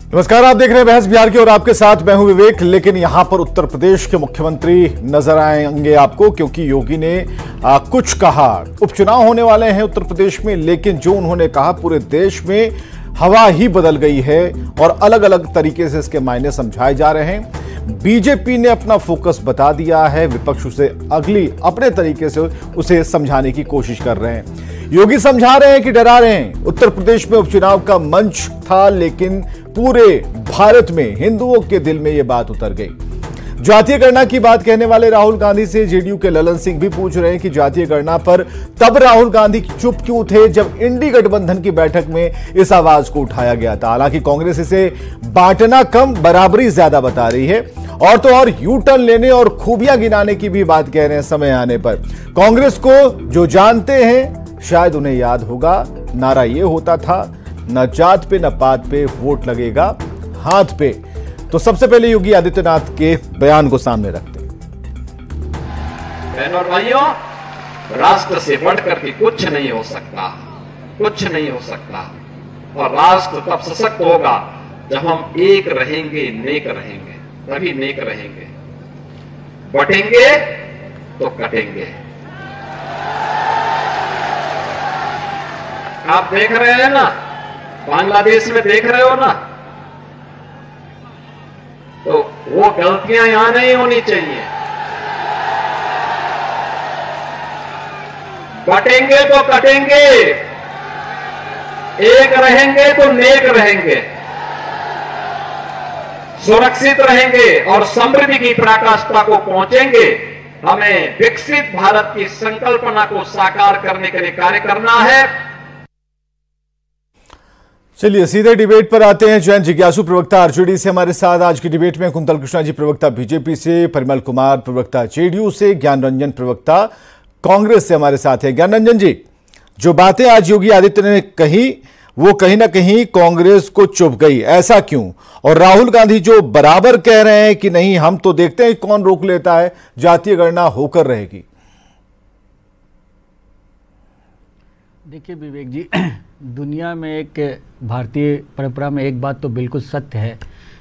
नमस्कार, आप देख रहे हैं बहस बिहार की और आपके साथ मैं हूं विवेक। लेकिन यहां पर उत्तर प्रदेश के मुख्यमंत्री नजर आएंगे आपको, क्योंकि योगी ने कुछ कहा। उपचुनाव होने वाले हैं उत्तर प्रदेश में, लेकिन जो उन्होंने कहा पूरे देश में हवा ही बदल गई है और अलग अलग तरीके से इसके मायने समझाए जा रहे हैं। बीजेपी ने अपना फोकस बता दिया है, विपक्ष उसे अपने तरीके से उसे समझाने की कोशिश कर रहे हैं। योगी समझा रहे हैं कि डरा रहे हैं। उत्तर प्रदेश में उपचुनाव का मंच था, लेकिन पूरे भारत में हिंदुओं के दिल में यह बात उतर गई। जातीय गणना की बात कहने वाले राहुल गांधी से जेडीयू के ललन सिंह भी पूछ रहे हैं कि जातीय गणना पर तब राहुल गांधी चुप क्यों थे जब इंडी गठबंधन की बैठक में इस आवाज को उठाया गया था। हालांकि कांग्रेस इसे बांटना कम, बराबरी ज्यादा बता रही है। और तो और यू टर्न लेने और खूबियां गिनाने की भी बात कह रहे हैं। समय आने पर कांग्रेस को जो जानते हैं शायद उन्हें याद होगा, नारा यह होता था, न जात पे न पात पे, वोट लगेगा हाथ पे। तो सबसे पहले योगी आदित्यनाथ के बयान को सामने रखते हैं। बहनों और भाइयों, राष्ट्र से बढ़कर के कुछ नहीं हो सकता, कुछ नहीं हो सकता। और राष्ट्र तब सशक्त होगा जब हम एक रहेंगे, नेक रहेंगे, तभी नेक रहेंगे। बटेंगे तो कटेंगे। आप देख रहे हैं ना, बांग्लादेश में देख रहे हो ना, तो वो गलतियां यहां नहीं होनी चाहिए। बटेंगे तो कटेंगे, एक रहेंगे तो नेक रहेंगे, सुरक्षित रहेंगे और समृद्धि की पराकाष्ठा को पहुंचेंगे। हमें विकसित भारत की संकल्पना को साकार करने के लिए कार्य करना है। चलिए सीधे डिबेट पर आते हैं। जैन जिज्ञासु प्रवक्ता आरजेडी से हमारे साथ आज की डिबेट में, कुंतल कृष्णा जी प्रवक्ता बीजेपी से, परिमल कुमार प्रवक्ता जेडीयू से, ज्ञान रंजन प्रवक्ता कांग्रेस से हमारे साथ हैं। ज्ञान रंजन जी, जो बातें आज योगी आदित्यनाथ ने कही वो कहीं ना कहीं कांग्रेस को चुभ गई, ऐसा क्यों? और राहुल गांधी जो बराबर कह रहे हैं कि नहीं, हम तो देखते हैं कौन रोक लेता है, जातीय गणना होकर रहेगी। देखिए विवेक जी, दुनिया में एक भारतीय परंपरा में एक बात तो बिल्कुल सत्य है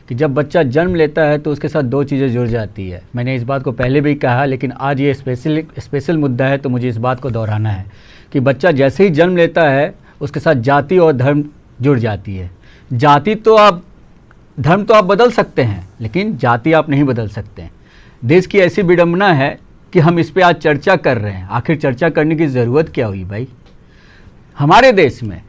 कि जब बच्चा जन्म लेता है तो उसके साथ दो चीज़ें जुड़ जाती है। मैंने इस बात को पहले भी कहा, लेकिन आज ये स्पेशल मुद्दा है तो मुझे इस बात को दोहराना है कि बच्चा जैसे ही जन्म लेता है उसके साथ जाति और धर्म जुड़ जाती है। धर्म तो आप बदल सकते हैं, लेकिन जाति आप नहीं बदल सकते हैं। देश की ऐसी विडंबना है कि हम इस पर आज चर्चा कर रहे हैं। आखिर चर्चा करने की ज़रूरत क्या हुई भाई? हमारे देश में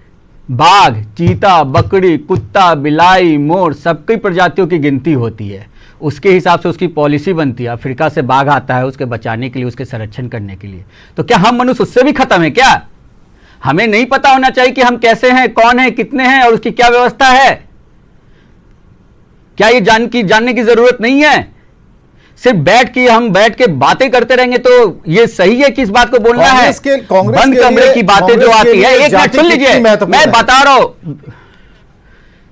बाघ, चीता, बकरी, कुत्ता, बिलाई, मोर, सबकी प्रजातियों की गिनती होती है। उसके हिसाब से उसकी पॉलिसी बनती है। अफ्रीका से बाघ आता है उसके बचाने के लिए, उसके संरक्षण करने के लिए। तो क्या हम मनुष्य उससे भी खत्म है क्या? हमें नहीं पता होना चाहिए कि हम कैसे हैं, कौन है, कितने हैं और उसकी क्या व्यवस्था है? क्या ये जानने की जरूरत नहीं है? सिर्फ हम बैठ के बातें करते रहेंगे तो ये सही है कि इस बात को बोलना है? बंद कमरे की बातें जो आती है, एक मिनट सुन लीजिए, मैं बता रहा हूं।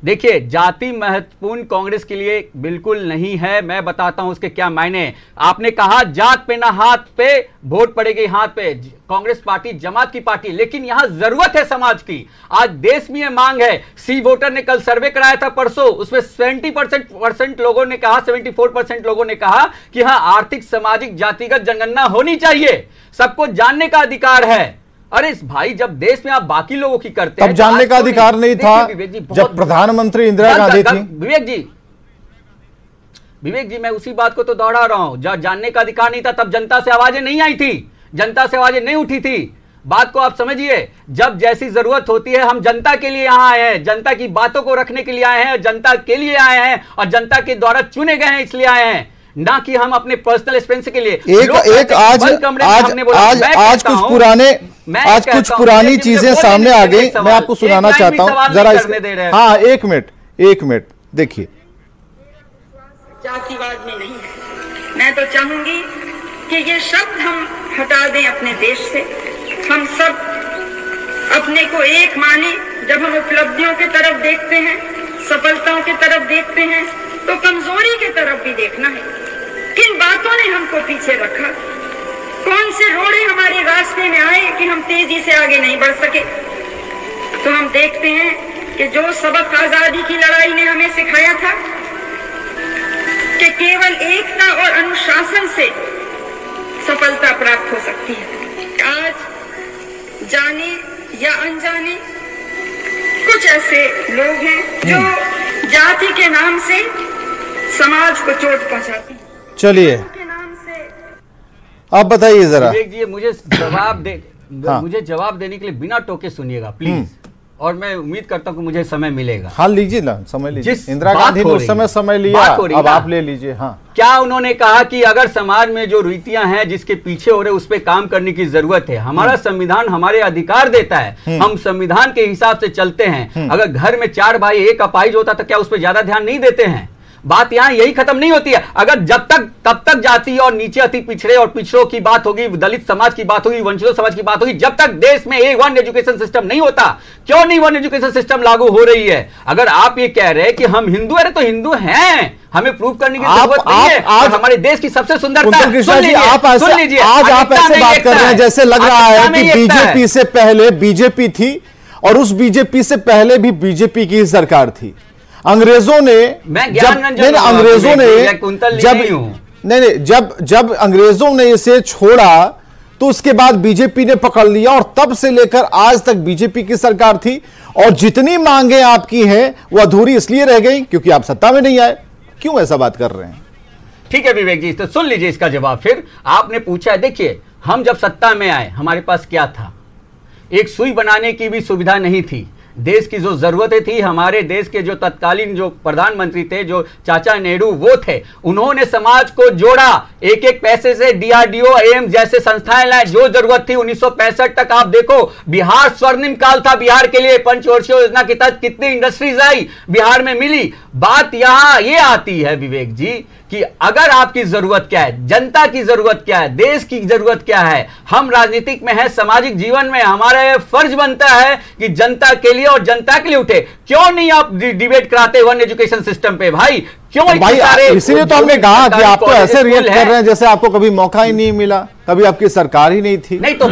देखिए, जाति महत्वपूर्ण कांग्रेस के लिए बिल्कुल नहीं है। मैं बताता हूं उसके क्या मायने। आपने कहा जात पे ना हाथ पे, वोट पड़ेगी हाथ पे। कांग्रेस पार्टी जमात की पार्टी, लेकिन यहां जरूरत है समाज की। आज देश में यह मांग है। सी वोटर ने कल सर्वे कराया था परसों, उसमें 70% लोगों ने कहा, 74% लोगों ने कहा कि हां, आर्थिक, सामाजिक, जातिगत जनगणना होनी चाहिए। सबको जानने का अधिकार है। अरे भाई, जब देश में आप बाकी लोगों की करते हैं, तब जानने का अधिकार नहीं था जब प्रधानमंत्री इंदिरा गांधी थी। विवेक जी, मैं उसी बात को तो दोहरा रहा हूं। जब जानने का अधिकार नहीं था तब जनता से आवाजें नहीं आई थी, जनता से आवाजें नहीं उठी थी। बात को आप समझिए। जब जैसी जरूरत होती है, हम जनता के लिए यहां आए हैं, जनता की बातों को रखने के लिए आए हैं, जनता के लिए आए हैं और जनता के द्वारा चुने गए हैं, इसलिए आए हैं, ना कि हम अपने पर्सनल एक्सपेंस के लिए। आज कुछ पुरानी चीजें सामने आ गई। मैं आपको सुनाना चाहता हूं जरा। हाँ, एक मिनट देखिए। जातिवाद में नहीं है। मैं तो चाहूंगी कि ये शब्द हम हटा दें अपने देश से। हम सब अपने को एक माने। जब हम उपलब्धियों की तरफ देखते हैं, सफलताओं की तरफ देखते हैं, तो कमजोरी की तरफ भी देखना है। किन बातों ने हमको पीछे रखा? कौन से रोड़े हमारे रास्ते में आए कि हम तेजी से आगे नहीं बढ़ सके? तो हम देखते हैं कि जो सबक आजादी की लड़ाई ने हमें सिखाया था कि केवल एकता और अनुशासन से सफलता प्राप्त हो सकती है, आज जाने या अनजाने कुछ ऐसे लोग हैं जो जाति के नाम से समाज को चोट पहुंचाते हैं। चलिए आप बताइए जरा। जी मुझे जवाब दे हाँ। मुझे जवाब देने के लिए बिना टोके सुनिएगा प्लीज, और मैं उम्मीद करता हूं कि मुझे समय मिलेगा। हाँ लीजिए ना, समय लीजिए। इंदिरा गांधी ने उस समय समय लिया, अब आप ले लीजिए। हाँ, क्या उन्होंने कहा कि अगर समाज में जो रीतियां हैं जिसके पीछे हो रहे उस पर काम करने की जरूरत है। हमारा संविधान हमारे अधिकार देता है, हम संविधान के हिसाब से चलते हैं। अगर घर में 4 भाई एक अपाहिज होता तो क्या उस पर ज्यादा ध्यान नहीं देते हैं? बात यहां यही खत्म नहीं होती है। अगर जब तक तब तक जाति और नीचे अति पिछड़े और पिछड़ों की बात होगी, दलित समाज की बात होगी, वंचितों समाज की बात होगी, जब तक देश में एक वन एजुकेशन सिस्टम नहीं होता। क्यों नहीं वन एजुकेशन सिस्टम लागू हो रही है? अगर आप ये कह रहे हैं कि हम हिंदू है तो हिंदू हैं, हमें प्रूव करने की जरूरत नहीं है। आज हमारे देश की सबसे सुंदरता सुन लीजिए, आज आप ऐसे बात कर रहे हैं जैसे लग रहा है कि बीजेपी से पहले बीजेपी थी और उस बीजेपी से पहले भी बीजेपी की सरकार थी। अंग्रेजों ने जब अंग्रेजों ने इसे छोड़ा तो उसके बाद बीजेपी ने पकड़ लिया और तब से लेकर आज तक बीजेपी की सरकार थी। और जितनी मांगे आपकी हैं वो अधूरी इसलिए रह गई क्योंकि आप सत्ता में नहीं आए। क्यों ऐसा बात कर रहे हैं? ठीक है विवेक जी, तो सुन लीजिए इसका जवाब। फिर आपने पूछा है, देखिए हम जब सत्ता में आए हमारे पास क्या था? एक सुई बनाने की भी सुविधा नहीं थी। देश की जो जरूरतें थी, हमारे देश के जो तत्कालीन जो प्रधानमंत्री थे, जो चाचा नेहरू, वो थे। उन्होंने समाज को जोड़ा, एक एक पैसे से डीआरडीओ, एम्स जैसे संस्थाएं लाए। जो जरूरत थी 1965 तक आप देखो, बिहार स्वर्णिम काल था बिहार के लिए। पंचवर्षीय योजना के तहत कितनी इंडस्ट्रीज आई बिहार में मिली। बात यहां ये आती है विवेक जी कि अगर आपकी जरूरत क्या है, जनता की जरूरत क्या है, देश की जरूरत क्या है। हम राजनीतिक में है, सामाजिक जीवन में हमारा फर्ज बनता है कि जनता के लिए और जनता के लिए उठे। क्यों नहीं आप डिबेट कराते वन एजुकेशन सिस्टम पे भाई? क्यों भाई? इसीलिए तो हमने कहा कि आप तो ऐसे रिएक्ट कर रहे हैं जैसे आपको कभी मौका ही नहीं मिला, कभी आपकी सरकार ही नहीं थी। नहीं तो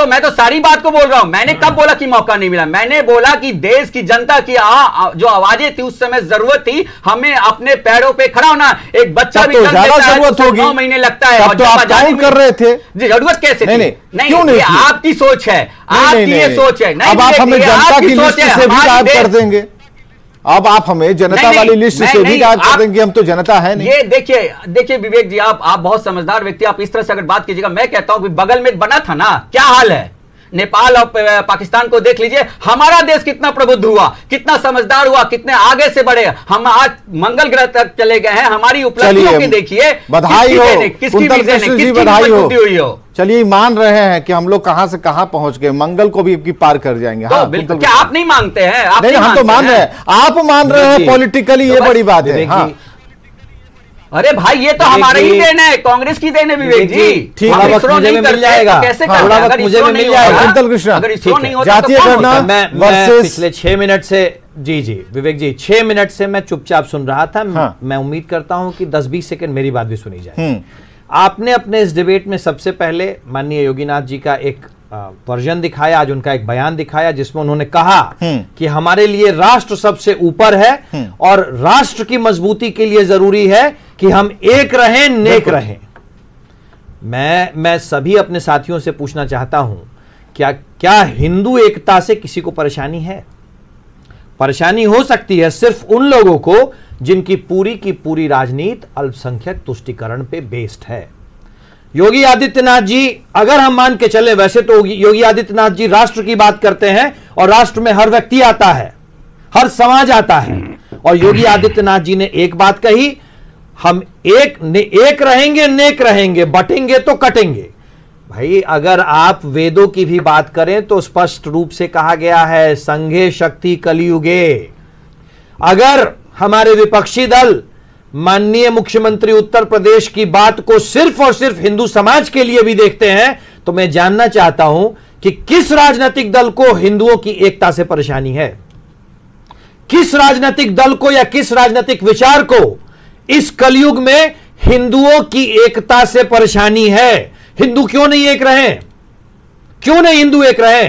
मैं तो सारी बात को बोल रहा हूं। मैंने कब बोला कि मौका नहीं मिला? मैंने बोला कि देश की जनता की जो आवाजें थी उस समय जरूरत थी हमें अपने पैरों पे खड़ा होना। एक बच्चा भी ज्यादा जरूरत होगी, 9 महीने लगता है। तो आप काम कर रहे थे। जरूरत कैसे? नहीं, आपकी सोच है, आपकी ये सोच है। अब आप हमें जनता की लिस्ट से भी गायब कर देंगे। अब आप हमें जनता वाली लिस्ट से भी गायब कर देंगे। हम तो जनता है नहीं। ये देखिए विवेक जी, आप बहुत समझदार व्यक्ति, आप इस तरह से अगर बात कीजिएगा। मैं कहता हूं कि बगल में बना था ना, क्या हाल है? नेपाल और पाकिस्तान को देख लीजिए। हमारा देश कितना प्रबुद्ध हुआ, कितना समझदार हुआ, कितने आगे से बढ़े। हम आज मंगल ग्रह तक चले गए हैं। हमारी उपलब्धियों की देखिए। बधाई हो, बधाई हो। चलिए, मान रहे हैं कि हम लोग कहां से कहां पहुंच गए, मंगल को भी पार कर जाएंगे। हाँ, क्या आप नहीं मांगते हैं? नहीं, हम तो मान रहे हैं, आप मान रहे हैं पॉलिटिकली, ये बड़ी बात है। हाँ, अरे भाई ये तो हमारा ही देन है, कांग्रेस की देन है विवेक जी। ठीक है, मुझे मिल जाएगा, कैसे थोड़ा वक्त मुझे भी मिल जाएगा। कुंतल कृष्ण, जातीय गणना मैं पिछले 6 मिनट से जी विवेक जी 6 मिनट से मैं चुपचाप सुन रहा था। मैं उम्मीद करता हूं कि 10-20 सेकंड मेरी बात भी सुनी जाए। आपने अपने इस डिबेट में सबसे पहले माननीय योगीनाथ जी का एक वर्जन दिखाया, आज उनका एक बयान दिखाया जिसमें उन्होंने कहा कि हमारे लिए राष्ट्र सबसे ऊपर है और राष्ट्र की मजबूती के लिए जरूरी है कि हम एक रहें, नेक रहें। मैं सभी अपने साथियों से पूछना चाहता हूं, क्या हिंदू एकता से किसी को परेशानी है? परेशानी हो सकती है सिर्फ उन लोगों को जिनकी पूरी की पूरी राजनीति अल्पसंख्यक तुष्टीकरण पे बेस्ड है। योगी आदित्यनाथ जी, अगर हम मान के चले, वैसे तो योगी आदित्यनाथ जी राष्ट्र की बात करते हैं और राष्ट्र में हर व्यक्ति आता है, हर समाज आता है। और योगी आदित्यनाथ जी ने एक बात कही, हम एक रहेंगे, नेक रहेंगे, बटेंगे तो कटेंगे। भाई अगर आप वेदों की भी बात करें तो स्पष्ट रूप से कहा गया है, संघे शक्ति कलियुगे। अगर हमारे विपक्षी दल माननीय मुख्यमंत्री उत्तर प्रदेश की बात को सिर्फ और सिर्फ हिंदू समाज के लिए भी देखते हैं तो मैं जानना चाहता हूं कि किस राजनीतिक दल को हिंदुओं की एकता से परेशानी है? किस राजनीतिक दल को या किस राजनीतिक विचार को इस कलयुग में हिंदुओं की एकता से परेशानी है? हिंदू क्यों नहीं एक रहे? क्यों नहीं हिंदू एक रहे?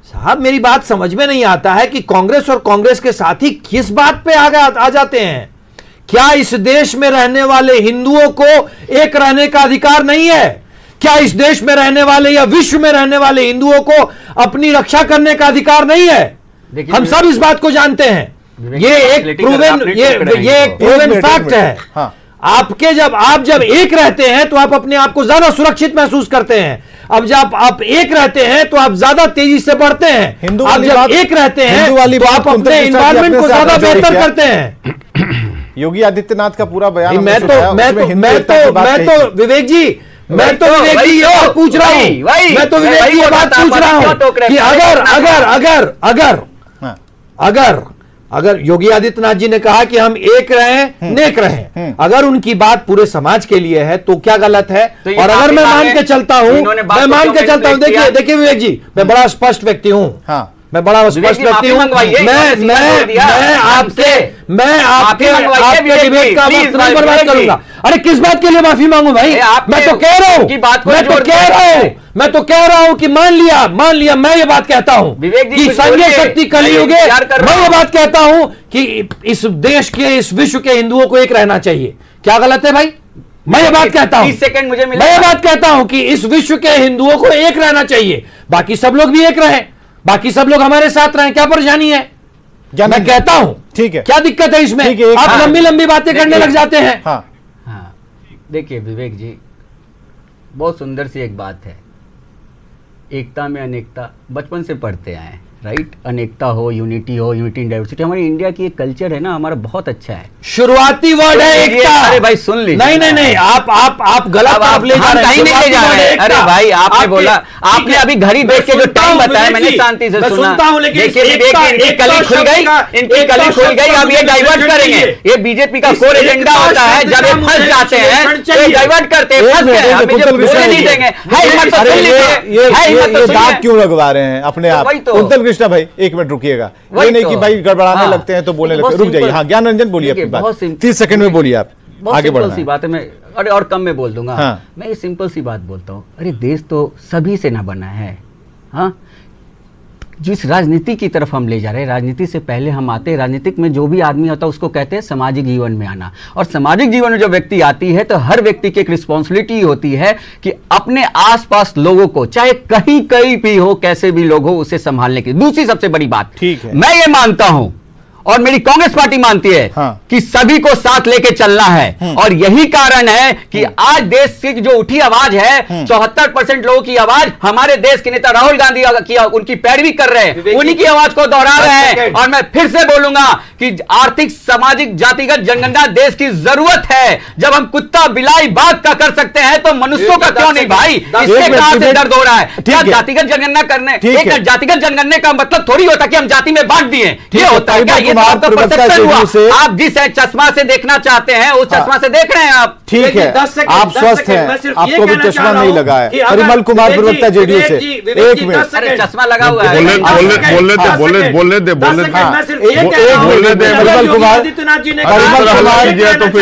साहब मेरी बात समझ में नहीं आता है कि कांग्रेस और कांग्रेस के साथी किस बात पे आ जाते हैं। क्या इस देश में रहने वाले हिंदुओं को एक रहने का अधिकार नहीं है? क्या इस देश में रहने वाले या विश्व में रहने वाले हिंदुओं को अपनी रक्षा करने का अधिकार नहीं है? हम सब इस बात को जानते हैं। ये एक प्रूवन फैक्ट है। हाँ। आप जब एक रहते हैं तो आप अपने आप को ज्यादा सुरक्षित महसूस करते हैं। अब जब आप एक रहते हैं तो आप ज्यादा तेजी से बढ़ते हैं। आप जब एक रहते हैं तो आप अपने एनवायरमेंट को ज्यादा बेहतर करते हैं। योगी आदित्यनाथ का पूरा बयान मैं तो विवेक जी मैं तो विवेक जी ये बात पूछ रहा हूं। मैं तो विवेक जी ये बात पूछ रहा हूं कि अगर योगी आदित्यनाथ जी ने कहा कि हम एक रहें नेक रहें, अगर उनकी बात पूरे समाज के लिए है तो क्या गलत है? और अगर मैं मान के चलता हूं, देखिए विवेक जी, मैं बड़ा स्पष्ट व्यक्ति हूं। मैं बड़ा स्पष्ट व्यक्ति हूं। मैं आपके डिबेट का वक्त नहीं बर्बाद करूंगा। अरे किस बात के लिए माफी मांगू भाई? मैं तो कह रहा हूं कि मान लिया मैं ये बात कहता हूं कि संघीय शक्ति कलयुग है। मैं ये बात कहता हूं कि इस देश के, इस विश्व के हिंदुओं को एक रहना चाहिए। क्या गलत है भाई? मैं ये बात कहता हूं, 30 सेकंड मुझे मिला। मैं ये बात कहता हूं कि इस विश्व के हिंदुओं को एक रहना चाहिए, बाकी सब लोग भी एक रहें, बाकी सब लोग हमारे साथ रहें। क्या परेशानी है? मैं कहता हूं, ठीक है, क्या दिक्कत है इसमें? आप लंबी लंबी बातें करने लग जाते हैं। हाँ, देखिए विवेक जी, बहुत सुंदर सी एक बात है, एकता में अनेकता, बचपन से पढ़ते आए हैं, राइट? अनेकता हो, यूनिटी इन डाइवर्सिटी। हमारी इंडिया की एक कल्चर है ना, हमारा बहुत अच्छा है। शुरुआती वर्ड है एकता। अरे भाई सुन लीजिए। नहीं, आप गलत आप ले जा रहे हैं। अरे भाई आपने बोला, आपने अभी घड़ी देख के जो टाइम बताया, मैंने शांति से सुना। देखिए इनकी कली खुल गई, अब ये डाइवर्ट करेंगे। ये बीजेपी का कोर एजेंडा होता है, जब ये फंस जाते हैं तो ये डाइवर्ट करते हैं, फंस गए, हमें जो बोलने नहीं देंगे। ये दाग क्यों लगवा रहे हैं अपने आप? कृष्णा भाई एक मिनट रुकिएगा, ये नहीं कि भाई गड़बड़ाने लगते हैं तो बोलने लगते हैं। रुक जाइए। हाँ, ज्ञान रंजन बोलिए अपनी बात, 30 सेकंड में बोलिए आप, आगे बढ़ना है। सी बात है, मैं अरे और कम में बोल दूंगा। हाँ। मैं ये सिंपल सी बात बोलता हूँ, अरे देश तो सभी से ना बना है। हाँ, जिस राजनीति की तरफ हम ले जा रहे हैं, राजनीति से पहले हम आते हैं, राजनीतिक में जो भी आदमी होता है उसको कहते हैं सामाजिक जीवन में आना। और सामाजिक जीवन में जो व्यक्ति आती है तो हर व्यक्ति की एक रिस्पॉन्सिबिलिटी होती है कि अपने आसपास लोगों को, चाहे कहीं भी हो, कैसे भी लोग हो, उसे संभालने की। दूसरी सबसे बड़ी बात, ठीक है, मैं ये मानता हूं और मेरी कांग्रेस पार्टी मानती है कि सभी को साथ लेके चलना है। और यही कारण है कि आज देश की जो उठी आवाज है, 74% लोगों की आवाज हमारे देश के नेता राहुल गांधी की उनकी पैरवी कर रहे हैं, उन्हीं की आवाज को दोहरा रहे हैं। और मैं फिर से बोलूंगा कि आर्थिक, सामाजिक, जातिगत जनगणना देश की जरूरत है। जब हम कुत्ता, बिलाई, बाघ का कर सकते हैं तो मनुष्यों का क्यों नहीं भाई? इससे कहां से दर्द हो रहा है? क्या जातिगत जनगणना करने, एक जातिगत जनगणना का मतलब थोड़ी होता कि हम जाति में बांट दिए, ये होता है क्या? आप जिस चश्मा से देखना चाहते हैं उस चश्मा से देख रहे हैं आप। ठीक है, आप स्वस्थ हैं, आपको भी चश्मा नहीं लगा है। परिमल कुमार प्रवक्ता जेडीयू से, एक मिनट। अरे चश्मा लगा हुआ है, बोलने दे।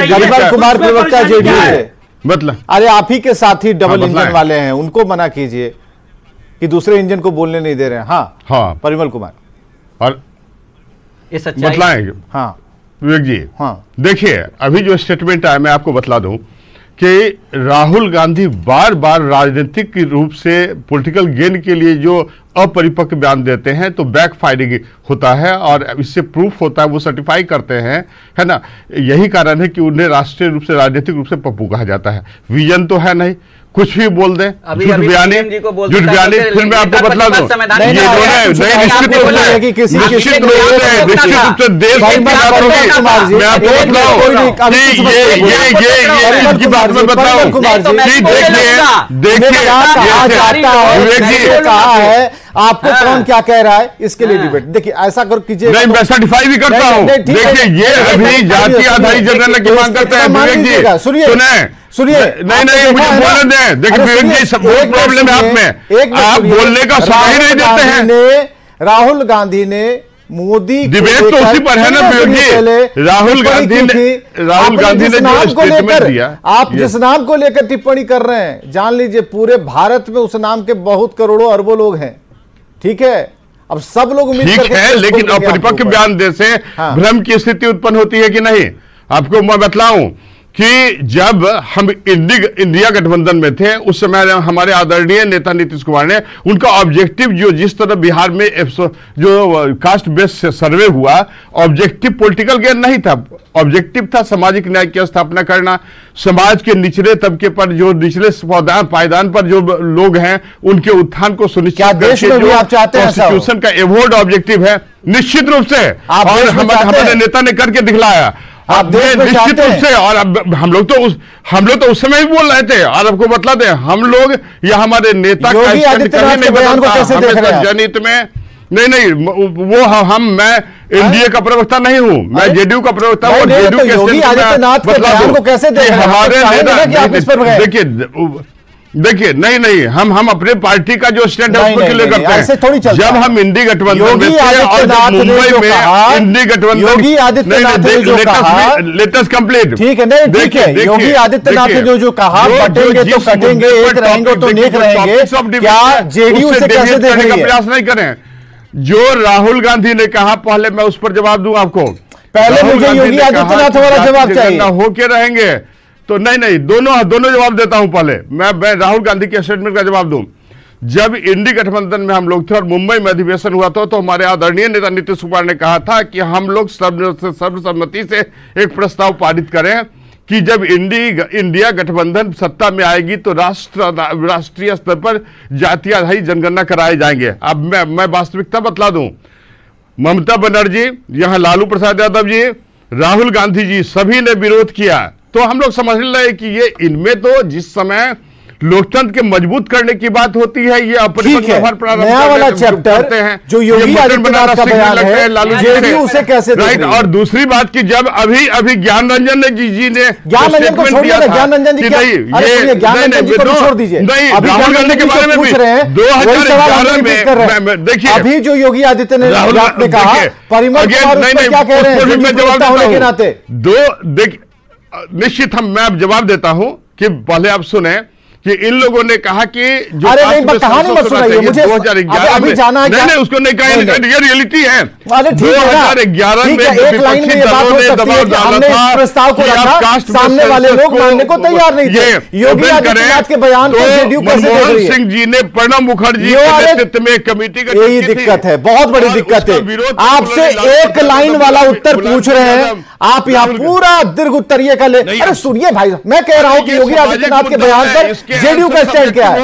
परिमल कुमार प्रवक्ता जेडीयू से, मतलब अरे आप ही के साथी डबल इंजन वाले हैं, उनको मना कीजिए कि दूसरे इंजन को बोलने नहीं दे रहे हैं। हाँ, परिमल कुमार और बतलाएंगे। हाँ विवेक जी, हाँ देखिए अभी जो स्टेटमेंट आया, मैं आपको बतला दूं कि राहुल गांधी बार बार राजनीतिक रूप से पॉलिटिकल गेन के लिए जो अपरिपक्व बयान देते हैं तो बैक फायरिंग होता है और इससे प्रूफ होता है, वो सर्टिफाई करते हैं, है ना। यही कारण है कि उन्हें राष्ट्रीय रूप से, राजनीतिक रूप से पप्पू कहा जाता है। विजन तो है नहीं, कुछ भी बोल दें, झूठ बयानी। फिर मैं आपको बतला दूं, निश्चित रूप से देश मैं आपको बताऊं, देखिए आपको कौन क्या कह रहा है इसके लिए डिबेट। देखिए ऐसा कर कीजिए, नहीं मैं सर्टिफाई भी करता हूं। देखिए ये अभी जाति आधारित जनगणना की मांग करते हैं विवेक जी, सुनिए नहीं मुझे बोलने दें। देखिए विवेक जी, सब प्रॉब्लम है आप में, आप बोलने का समय ही नहीं देते हैं। राहुल गांधी ने मोदी डिबेट तो उसी पर है ना विवेक जी। राहुल गांधी ने जो स्टेटमेंट दिया, आप जिस नाम को लेकर टिप्पणी कर रहे हैं, जान लीजिए पूरे भारत में उस नाम के बहुत करोड़ों अरबों लोग हैं, ठीक है। अब सब लोग उम्मीद ठीक है, लेकिन अपरिपक्व बयान दे से भ्रम की स्थिति उत्पन्न होती है कि नहीं? आपको मैं बतलाऊं कि जब हम इंडिया गठबंधन में थे उस समय हमारे आदरणीय नेता नीतीश कुमार ने उनका ऑब्जेक्टिव जो जिस तरह बिहार में जो कास्ट बेस्ड सर्वे हुआ, ऑब्जेक्टिव पॉलिटिकल गेन नहीं था, ऑब्जेक्टिव था सामाजिक न्याय की स्थापना करना, समाज के निचले तबके पर जो निचले पायदान पर जो लोग हैं उनके उत्थान को सुनिश्चित कॉन्स्टिट्यूशन का एवोर्ड ऑब्जेक्टिव है निश्चित रूप से, और हमारे नेता ने करके दिखलाया। आप निश्चित रूप से, और हम लोग तो उस समय भी बोल रहे थे, और आपको बतला दें हम लोग या हमारे नेता का नहीं बदलता जनहित में नहीं वो मैं एनडीए का प्रवक्ता नहीं हूं, मैं जेडीयू का प्रवक्ता हूं। जेडीयू के कैसे हमारे देखिए नहीं हम अपने पार्टी का जो स्टैंड है उसको क्लियर करते हैं। जब हम इंडी गठबंधन में थे और मुंबई में इंडी गठबंधन लेटेस्ट कंप्लीट, ठीक है नहीं ठीक है, योगी आदित्यनाथ ने जो कहा बटेंगे तो कटेंगे, एक रहेंगे तो नेक रहेंगे, क्या जेडीयू से कैसे देख रही है? प्रयास नहीं करें। जो राहुल गांधी ने कहा, पहले मैं उस पर जवाब दूं आपको, पहले मुझे योगी आदित्यनाथ वाला जवाब चाहिए। होके रहेंगे तो नहीं दोनों जवाब देता हूं। पहले मैं राहुल गांधी के स्टेटमेंट का जवाब दूं। जब इंडी गठबंधन में हम लोग थे और मुंबई में अधिवेशन हुआ था तो हमारे आदरणीय नेता नीतीश कुमार ने कहा था कि हम लोग सर्वसम्मति से एक प्रस्ताव पारित करें कि जब इंडिया गठबंधन सत्ता में आएगी तो राष्ट्रीय स्तर पर जातीय आधारित जनगणना कराए जाएंगे। अब मैं वास्तविकता बतला दूं, ममता बनर्जी, यहां लालू प्रसाद यादव जी, राहुल गांधी जी सभी ने विरोध किया। तो हम लोग समझ रहे हैं कि ये इनमें तो जिस समय लोकतंत्र के मजबूत करने की बात होती है, ये नया वाला चैप्टर जो योगी आदित्यनाथ का बयान है, लालू जी उसे कैसे राइट। और दूसरी बात कि जब अभी ज्ञान रंजन जी ने ज्ञान रंजन को छोड़ दिया, ज्ञान रंजन जी ज्ञान रंजन जी को छोड़ दीजिए, राहुल गांधी के बारे में पूछ रहे हैं 2011 में देखिए अभी जो योगी आदित्यनाथ ने कहा परिमल क्या कह रहे हैं देखिए निश्चित मैं जवाब देता हूं कि पहले आप सुने कि इन लोगों ने कहा कि जो कहानी मत सुनाइए मुझे, 2011 में जाना है नहीं उसको नहीं कहा, ये रियलिटी है। 2011 में एक लाइन में ये बात हो सकती है कि हमने इस प्रस्ताव को रखा, सामने वाले लोग मानने को तैयार नहीं थे। योगी आदित्यनाथ के बयान को जेडीयू कैसे देख रही है? सिंह जी ने प्रणब मुखर्जी के नेतृत्व में कमेटी का, यही दिक्कत है, बहुत बड़ी दिक्कत है। आपसे एक लाइन वाला उत्तर पूछ रहे हैं, आप यहाँ पूरा दीर्घ उत्तरीय का ले। अरे सुनिए भाई, मैं कह रहा हूँ कि योगी आदित्यनाथ के बयान पर जेडीयू का स्टैंड क्या है?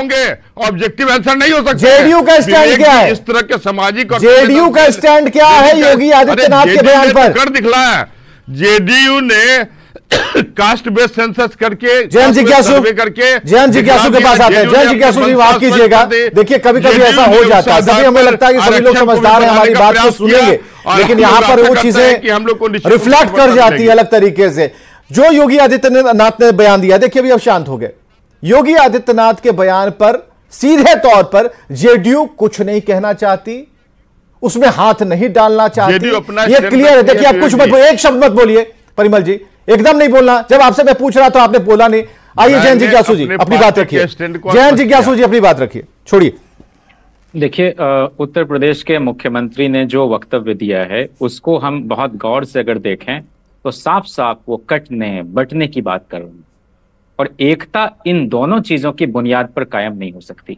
ऑब्जेक्टिव आंसर नहीं हो सकता। जेडीयू का स्टैंड क्या है? इस तरह के सामाजिक जेडीयू का स्टैंड क्या है योगी आदित्यनाथ के बयान पर? कर दिखलाया जेडीयू ने कास्ट बेस्ड सेंसस करके, जैन जिज्ञासु के पास आते हैं। जैन जिज्ञासु जी माफ कीजिएगा, देखिए कभी कभी ऐसा हो जाता है, सभी हमें लगता है कि सभी लोग समझदार हैं, हमारी बात को सुनेंगे, लेकिन यहाँ पर वो चीजें रिफ्लेक्ट कर जाती है अलग तरीके से। जो योगी आदित्यनाथ ने बयान दिया, देखिए अभी अब शांत हो गए। योगी आदित्यनाथ के बयान पर सीधे तौर पर जेडीयू कुछ नहीं कहना चाहती, उसमें हाथ नहीं डालना चाहती, ये क्लियर है। देखिए आप कुछ मत बोलिए, एक शब्द मत बोलिए परिमल जी, एकदम नहीं बोलना। जब आपसे मैं पूछ रहा तो आपने बोला नहीं। आइए जैन जिज्ञासु जी अपनी बात रखिए, जैन जिज्ञासु जी अपनी बात रखिए, छोड़िए। देखिए उत्तर प्रदेश के मुख्यमंत्री ने जो वक्तव्य दिया है उसको हम बहुत गौर से अगर देखें तो साफ साफ वो कटने बटने की बात कर रहे हैं, और एकता इन दोनों चीजों की बुनियाद पर कायम नहीं हो सकती।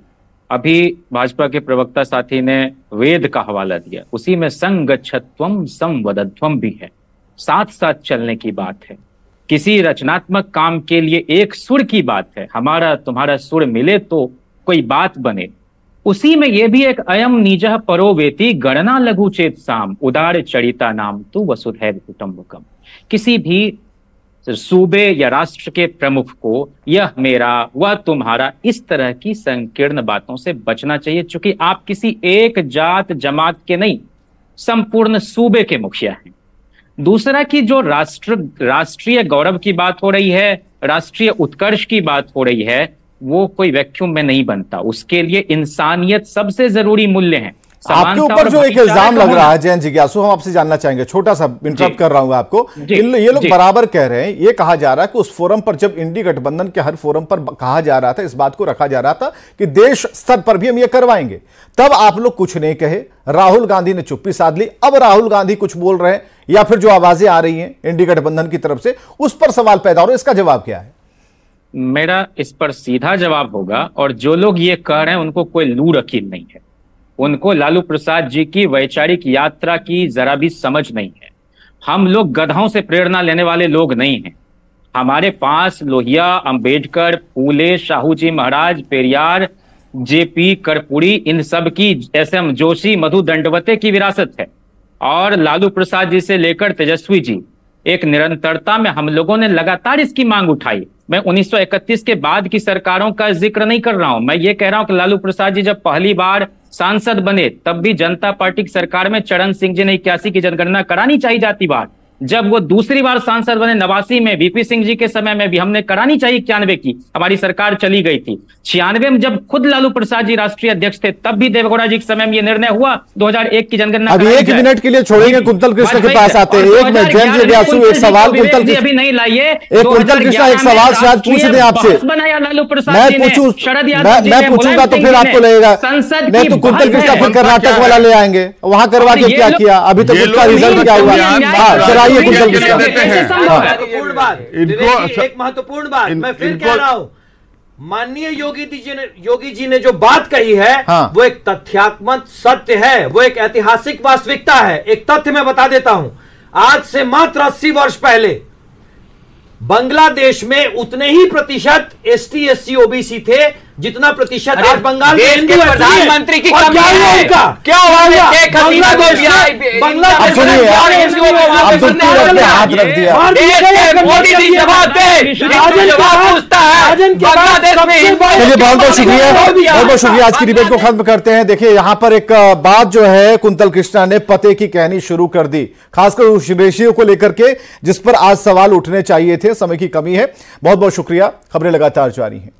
अभी भाजपा के प्रवक्ता साथी ने वेद का हवाला दिया, उसी में संगच्छत्वम संवदत्वम भी है, साथ साथ चलने की बात है। किसी रचनात्मक काम के लिए एक सुर की बात है, हमारा तुम्हारा सुर मिले तो कोई बात बने। उसी में यह भी एक अयम निजः परो वेति गणना लघु चेत साम उदार चरिता नाम तु वसुधैव कुटुंबकम। किसी भी सूबे या राष्ट्र के प्रमुख को यह मेरा वह तुम्हारा इस तरह की संकीर्ण बातों से बचना चाहिए, क्योंकि आप किसी एक जात जमात के नहीं, संपूर्ण सूबे के मुखिया हैं। दूसरा कि जो राष्ट्रीय गौरव की बात हो रही है, राष्ट्रीय उत्कर्ष की बात हो रही है, वो कोई वैक्यूम में नहीं बनता, उसके लिए इंसानियत सबसे जरूरी मूल्य है। आपके ऊपर जो एक इल्जाम लग रहा है जैन जिज्ञासु, हम आपसे जानना चाहेंगे, छोटा सा इंटरप्ट कर रहा हूं आपको। ये लोग बराबर कह रहे हैं, ये कहा जा रहा है कि उस फोरम पर, जब इंडी गठबंधन के हर फोरम पर कहा जा रहा था, इस बात को रखा जा रहा था कि देश स्तर पर भी हम ये करवाएंगे, तब आप लोग कुछ नहीं कहे, राहुल गांधी ने चुप्पी साध ली। अब राहुल गांधी कुछ बोल रहे हैं या फिर जो आवाजें आ रही हैं इंडी गठबंधन की तरफ से, उस पर सवाल पैदा हो रहा है, इसका जवाब क्या है? मेरा इस पर सीधा जवाब होगा, और जो लोग ये कह रहे हैं उनको कोई लूर अकील नहीं है, उनको लालू प्रसाद जी की वैचारिक यात्रा की जरा भी समझ नहीं है। हम लोग गधाओं से प्रेरणा लेने वाले लोग नहीं हैं। हमारे पास लोहिया, अंबेडकर, फूले, साहू जी महाराज, पेरियार, जेपी, कर्पूरी, इन सब की, एसएम जोशी, मधु दंडवते की विरासत है। और लालू प्रसाद जी से लेकर तेजस्वी जी, एक निरंतरता में हम लोगों ने लगातार इसकी मांग उठाई। मैं 1931 के बाद की सरकारों का जिक्र नहीं कर रहा हूं, मैं ये कह रहा हूं कि लालू प्रसाद जी जब पहली बार सांसद बने तब भी जनता पार्टी की सरकार में चरण सिंह जी ने 81 की जनगणना करानी चाहिए जाती बात। जब वो दूसरी बार सांसद बने 89 में, वीपी सिंह जी के समय में भी हमने करानी चाहिए 91 की, हमारी सरकार चली गई थी। 96 में जब खुद लालू प्रसाद जी राष्ट्रीय अध्यक्ष थे तब भी देवेगौड़ा जी के समय में यह निर्णय हुआ 2001 की जनगणना। अब एक मिनट के लिए छोड़ेंगे, कुंतल कृष्ण के पास आते हैं। एक मिनट, जैन जिज्ञासु एक सवाल कुंतल कृष्ण अभी नहीं लाइए, कुंतल कृष्ण एक सवाल शायद पूछ दें आपसे, बनाया लालू प्रसाद मैं पूछूंगा तो फिर आपको लगेगा नहीं, तो कुंतल कृष्ण फिर कर्नाटक वाला ले आएंगे, वहां करवा के क्या किया, अभी तक उसका रिजल्ट क्या हुआ? चलाइए कुंतल कृष्ण। महत्वपूर्ण बात, एक महत्वपूर्ण बात मैं फिर कह रहा हूं, माननीय योगी जी ने जो बात कही है वो एक तथ्यात्मक सत्य है, वो एक ऐतिहासिक वास्तविकता है। एक तथ्य मैं बता देता हूं, आज से मात्र 80 वर्ष पहले बांग्लादेश में उतने ही प्रतिशत एसटी, एससी, ओबीसी थे जितना प्रतिशत आज बंगाल में हिंदू है। प्रधानमंत्री की क्या हुआ उनका? क्या हुआ? चलिए बहुत बहुत शुक्रिया, बहुत बहुत शुक्रिया। आज की डिबेट को खत्म करते हैं। देखिए यहां पर एक बात जो है, कुंतल कृष्णा ने पते की कहनी शुरू कर दी, खासकर उस रेशियो को लेकर के जिस पर आज सवाल उठने चाहिए थे। समय की कमी है। बहुत बहुत शुक्रिया। खबरें लगातार जारी हैं।